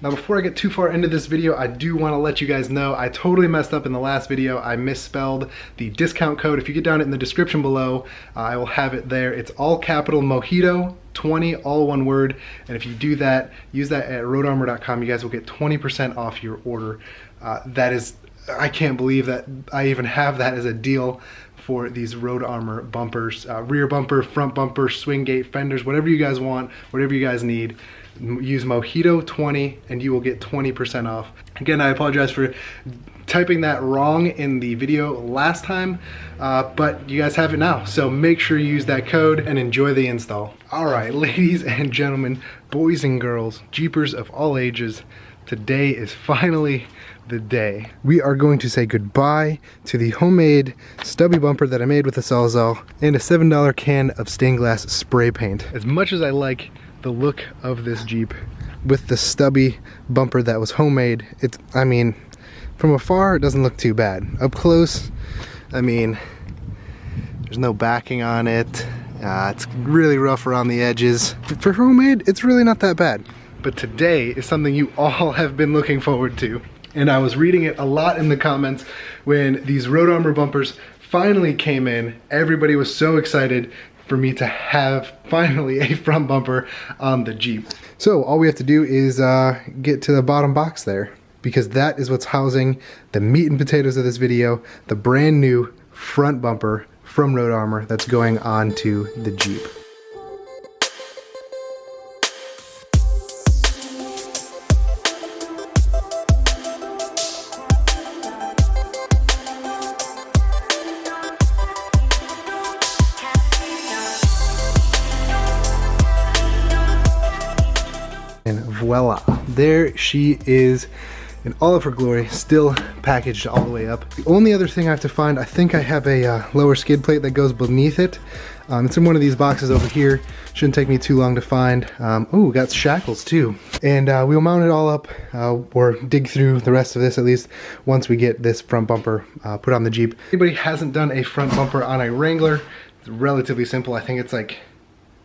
Now before I get too far into this video, I do want to let you guys know I totally messed up in the last video. I misspelled the discount code. If you get down in the description below, I will have it there. It's all capital Mojito 20, all one word. And if you do that, use that at roadarmor.com, you guys will get 20% off your order. That is, I can't believe that I even have that as a deal for these Road Armor bumpers. Rear bumper, front bumper, swing gate, fenders, whatever you guys want, whatever you guys need. Use Mojito 20 and you will get 20% off. Again, I apologize for typing that wrong in the video last time, but you guys have it now. So make sure you use that code and enjoy the install. All right, ladies and gentlemen, boys and girls, Jeepers of all ages, today is finally the day. We are going to say goodbye to the homemade stubby bumper that I made with a Sawzall and a $7 can of stained glass spray paint. As much as I like the look of this Jeep with the stubby bumper that was homemade, I mean, from afar it doesn't look too bad. Up close, I mean, there's no backing on it. It's really rough around the edges. For homemade, it's really not that bad. But today is something you all have been looking forward to. And I was reading it a lot in the comments when these Road Armor bumpers finally came in. Everybody was so excited for me to have finally a front bumper on the Jeep. So all we have to do is get to the bottom box there, because that is what's housing the meat and potatoes of this video, the brand new front bumper from Road Armor that's going onto the Jeep. And voila, there she is in all of her glory, still packaged all the way up. The only other thing I have to find, I think I have a lower skid plate that goes beneath it. It's in one of these boxes over here. Shouldn't take me too long to find. Oh, we got shackles too. And we'll mount it all up, or dig through the rest of this at least, once we get this front bumper put on the Jeep. If anybody hasn't done a front bumper on a Wrangler, it's relatively simple. I think it's like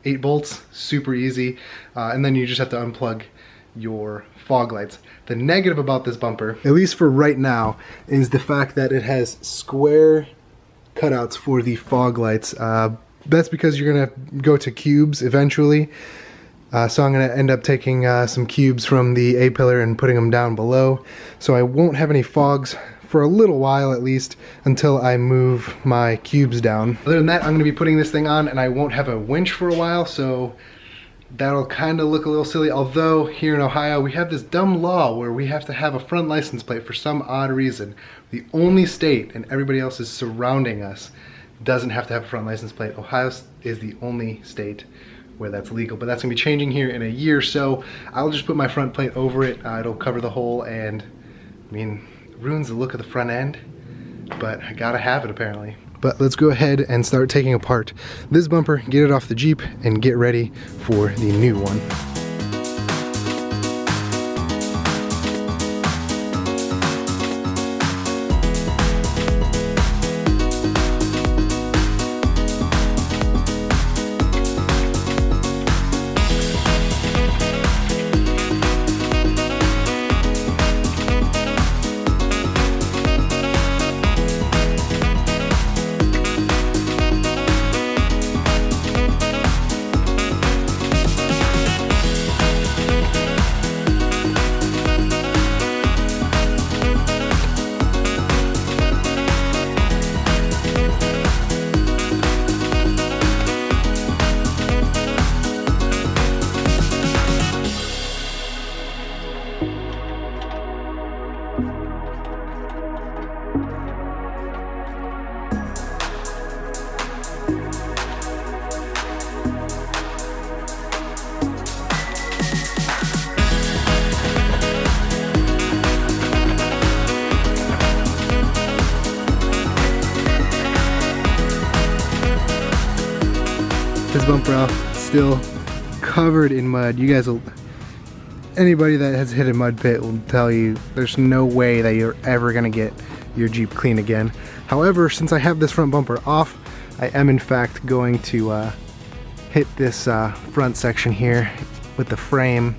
8 bolts, super easy, and then you just have to unplug your fog lights. The negative about this bumper, at least for right now, is the fact that it has square cutouts for the fog lights. That's because you're gonna go to cubes eventually, so I'm gonna end up taking some cubes from the A-pillar and putting them down below, so I won't have any fogs for a little while at least, until I move my cubes down. Other than that, I'm gonna be putting this thing on and I won't have a winch for a while, so that'll kind of look a little silly. Although here in Ohio, we have this dumb law where we have to have a front license plate for some odd reason. The only state, and everybody else is surrounding us, doesn't have to have a front license plate. Ohio is the only state where that's legal, but that's gonna be changing here in a year, so I'll just put my front plate over it. It'll cover the hole, and I mean, ruins the look of the front end, but I gotta have it apparently. But let's go ahead and start taking apart this bumper, get it off the Jeep, and get ready for the new one. This bumper off, still covered in mud. You guys will, anybody that has hit a mud pit will tell you there's no way that you're ever gonna get your Jeep clean again. However, since I have this front bumper off, I am in fact going to hit this front section here with the frame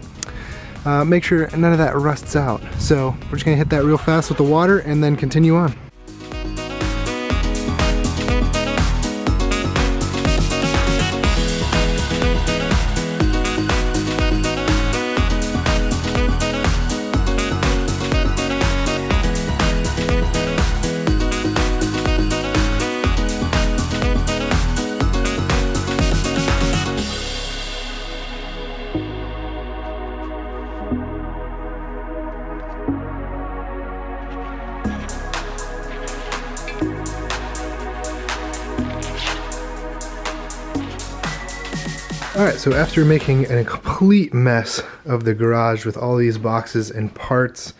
make sure none of that rusts out. So we're just gonna hit that real fast with the water and then continue on. Alright, so after making a complete mess of the garage with all these boxes and parts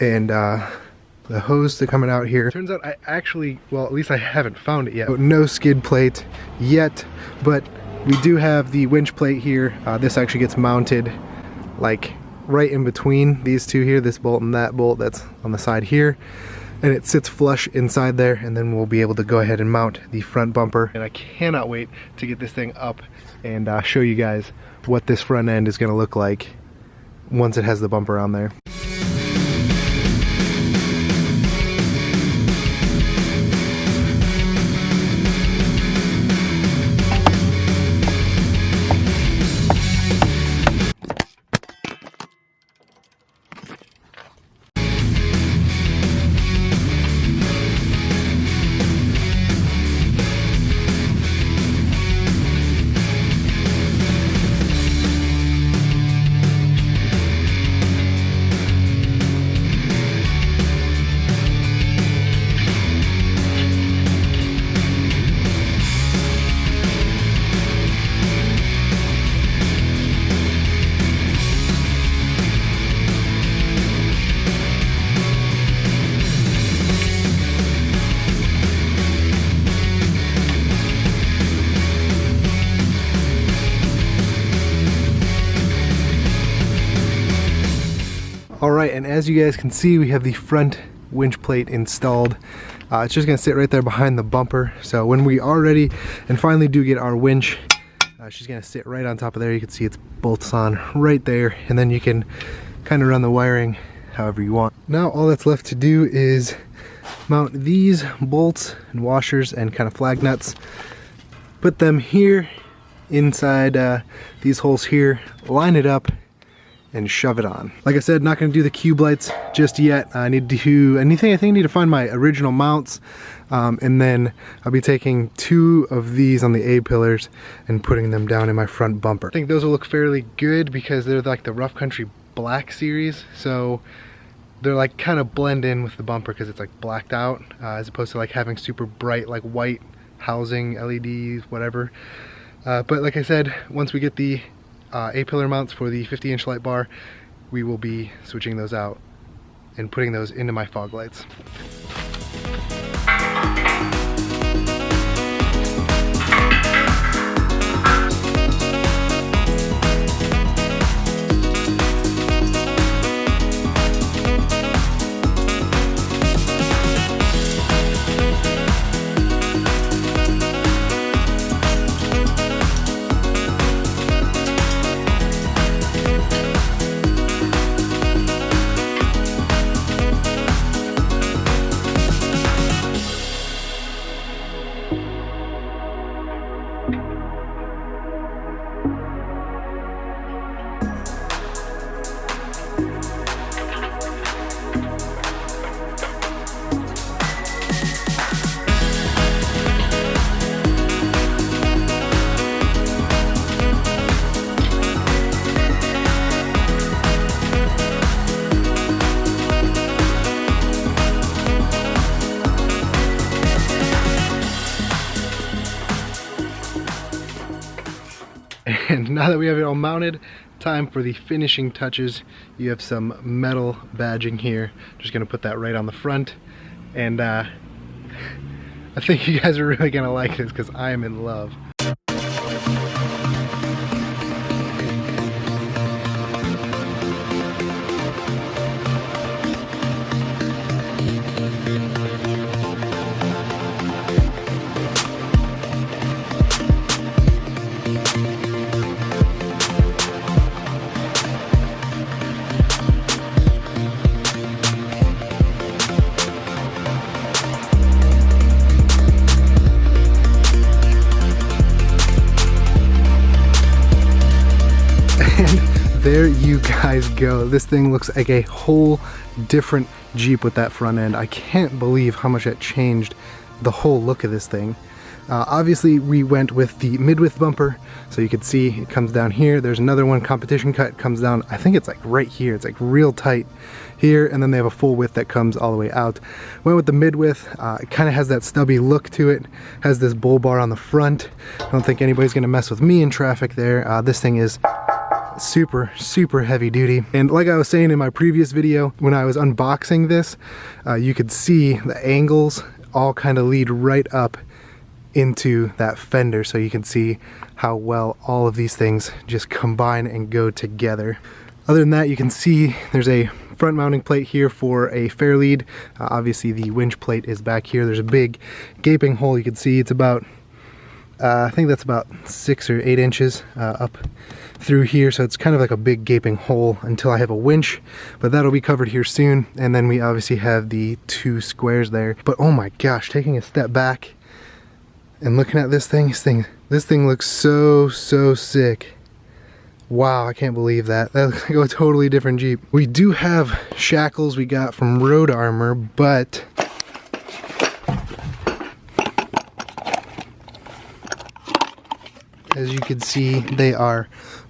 and the hose to coming out here, turns out I actually, well, at least I haven't found it yet. No skid plate yet, but we do have the winch plate here. This actually gets mounted like right in between these two here, this bolt and that bolt that's on the side here. And it sits flush inside there, and then we'll be able to go ahead and mount the front bumper. And I cannot wait to get this thing up and show you guys what this front end is going to look like once it has the bumper on there. Alright, and as you guys can see, we have the front winch plate installed. It's just going to sit right there behind the bumper. So when we are ready and finally do get our winch, she's going to sit right on top of there. You can see it's bolts on right there, and then you can kind of run the wiring however you want. Now all that's left to do is mount these bolts and washers and kind of flag nuts. Put them here inside these holes here, line it up, and shove it on. Like I said, not going to do the cube lights just yet. I need to, I think I need to find my original mounts, and then I'll be taking 2 of these on the A-pillars and putting them down in my front bumper. I think those will look fairly good because they're like the Rough Country Black series, so they're like kind of blend in with the bumper because it's like blacked out, as opposed to like having super bright like white housing, LEDs, whatever. But like I said, once we get the A-pillar mounts for the 50-inch light bar, we will be switching those out and putting those into my fog lights. And now that we have it all mounted, time for the finishing touches. You have some metal badging here. Just gonna put that right on the front. And I think you guys are really gonna like this because I am in love. you guys go. This thing looks like a whole different Jeep with that front end. I can't believe how much that changed the whole look of this thing. Obviously we went with the mid-width bumper, so you can see it comes down here. There's another one, competition cut, comes down, I think it's like right here. It's like real tight here, and then they have a full width that comes all the way out. Went with the mid-width. It kind of has that stubby look to it, has this bull bar on the front. I don't think anybody's gonna mess with me in traffic there. This thing is super heavy duty, and like I was saying in my previous video when I was unboxing this, you could see the angles all kind of lead right up into that fender, so you can see how well all of these things just combine and go together. Other than that, you can see there's a front mounting plate here for a fair lead. Obviously the winch plate is back here. There's a big gaping hole. You can see it's about I think that's about 6 or 8 inches up through here, so it's kind of like a big gaping hole until I have a winch, but that'll be covered here soon. And then we obviously have the 2 squares there. But oh my gosh, taking a step back and looking at this thing looks so sick. Wow, I can't believe that. That looks like a totally different Jeep. We do have shackles we got from Road Armor, but as you can see, they are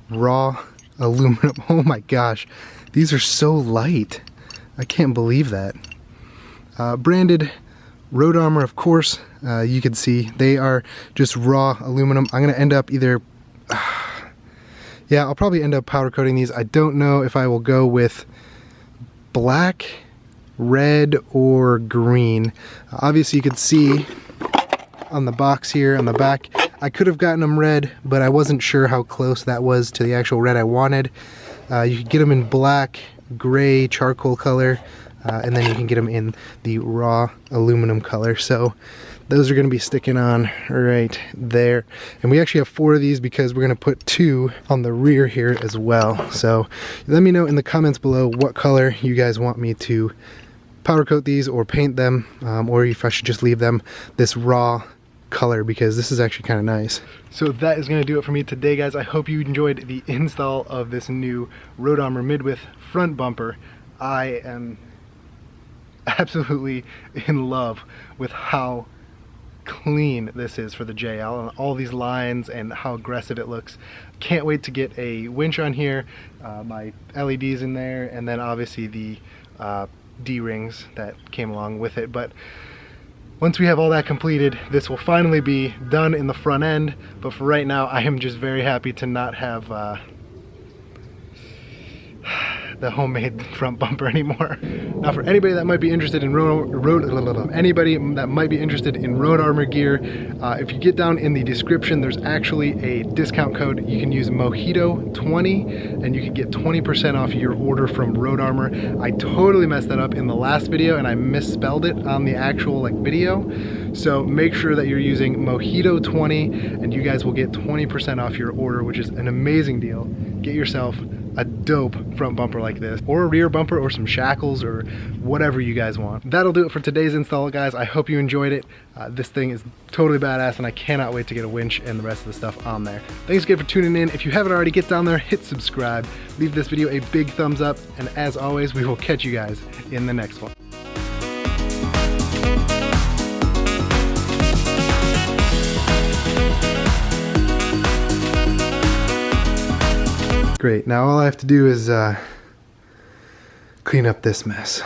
raw aluminum. Oh my gosh, these are so light. I can't believe that. Branded Road Armor, of course. You can see they are just raw aluminum. I'm gonna end up either yeah, I'll probably end up powder coating these. I don't know if I will go with black, red, or green. Obviously you can see on the box here on the back, I could have gotten them red, but I wasn't sure how close that was to the actual red I wanted. You could get them in black, gray, charcoal color, and then you can get them in the raw aluminum color. So those are going to be sticking on right there. And we actually have 4 of these because we're going to put 2 on the rear here as well. So let me know in the comments below what color you guys want me to powder coat these or paint them, or if I should just leave them this raw color, because this is actually kind of nice. So that is going to do it for me today, guys. I hope you enjoyed the install of this new Road Armor Midwidth front bumper. I am absolutely in love with how clean this is for the JL and all these lines and how aggressive it looks. Can't wait to get a winch on here, my LEDs in there, and then obviously the D-rings that came along with it. But once we have all that completed, this will finally be done in the front end. But for right now, I am just very happy to not have the homemade front bumper anymore. Now, for anybody that might be interested in Road Armor gear, if you get down in the description, there's actually a discount code. You can use Mojito20 and you can get 20% off your order from Road Armor. I totally messed that up in the last video and I misspelled it on the actual video. So make sure that you're using Mojito20 and you guys will get 20% off your order, which is an amazing deal. Get yourself a dope front bumper like this, or a rear bumper, or some shackles, or whatever you guys want. That'll do it for today's install, guys. I hope you enjoyed it. This thing is totally badass and I cannot wait to get a winch and the rest of the stuff on there. Thanks again for tuning in. If you haven't already, get down there, hit subscribe, leave this video a big thumbs up, and as always, we will catch you guys in the next one. Great, now all I have to do is clean up this mess.